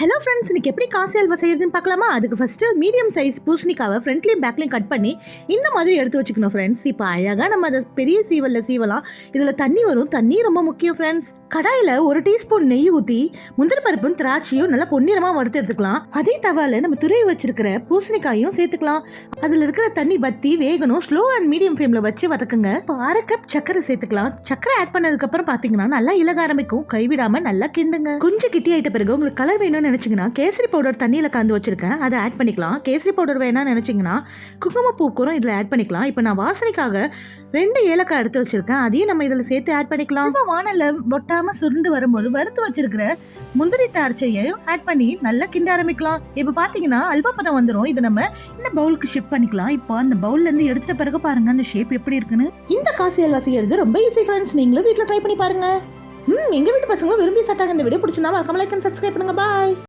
Hello friends, இன்னைக்கு எப்படி காசு அல்வா செய்யறதுன்னு பார்க்கலாமா? அதுக்கு ஃபர்ஸ்ட் மீடியம் சைஸ் பூசணிக்காவை ஃப்ரண்ட்லையும் பேக்லையும் கட் பண்ணி இந்த மாதிரி எடுத்து வச்சுக்கணும் ஃப்ரெண்ட்ஸ். இப்போ அழகாக நம்ம அதை பெரிய சீவலில் சீவலாம். இதில் தண்ணி வரும். தண்ணி ரொம்ப முக்கியம் ஃப்ரெண்ட்ஸ். கடாயில் 1 டீஸ்பூன் நெய் ஊற்றி முந்திரி பருப்பும் திராட்சையும் நல்லா பொன்னிறமாக வறுத்து எடுத்துக்கலாம். அதே தவால நம்ம துருவி வச்சிருக்கிற பூசணிக்காயும் சேர்த்துக்கலாம். அதில் இருக்கிற தண்ணி வத்தி வேகணும். ஸ்லோ அண்ட் மீடியம் ஃப்ளேமில் வச்சு வதக்குங்க. இப்போ 1/2 கப் சக்கரை சேர்த்துக்கலாம். சக்கரை ஆட் பண்ணதுக்கு அப்புறம் பார்த்தீங்கன்னா நல்லா இலக ஆரம்பிக்கும். கைவிடாம நல்லா கிண்டுங்க. கொஞ்சம் கிட்டி ஆயிட்ட பிறகு உங்களுக்கு கலர் வேணும்னு நினைச்சீங்கன்னா கேசரி பவுடர் தண்ணியில் கலந்து வச்சிருக்கேன், அதை ஆட் பண்ணிக்கலாம். கேசரி பவுடர் வேணாம்னு நினைச்சீங்கன்னா குங்குமப்பூ கூட இதில் ஆட் பண்ணிக்கலாம். இப்போ நான் வாசனைக்காக 2 ஏலக்காய் எடுத்து வச்சிருக்கேன், அதையும் நம்ம இதில் சேர்த்து ஆட் பண்ணிக்கலாம். இப்போ வானல்ல ஒட்டாம சுருண்டு வரும்போது வறுத்து வச்சிருக்கிற முந்திரி திராட்சையையும் ஆட் பண்ணி நல்லா கிண்ட ஆரம்பிக்கலாம். இப்போ பார்த்தீங்கன்னா அல்வா பதம் வந்துடும். இதை நம்ம இந்த பவுலுக்கு ஷிஃப்ட் பண்ணிக்கலாம். இப்போ அந்த பவுல்ல இருந்து எடுத்துட்ட பிறகு பாருங்க அந்த ஷேப் எப்படி இருக்குன்னு. இந்த காசி அல்வா செய்யறது ரொம்ப ஈஸி ஃப்ரெண்ட்ஸ். நீங்களும் வீட்டில் ட்ரை பண்ணி பாருங்க. எங்க வீட்டு பசங்களும் விரும்பி சாப்பிட்டாங்க. இந்த வீடியோ பிடிச்சிருந்தா மறக்காம லைக் அண்ட் சப்ஸ்கிரைப் பண்ணுங்க. பாய்.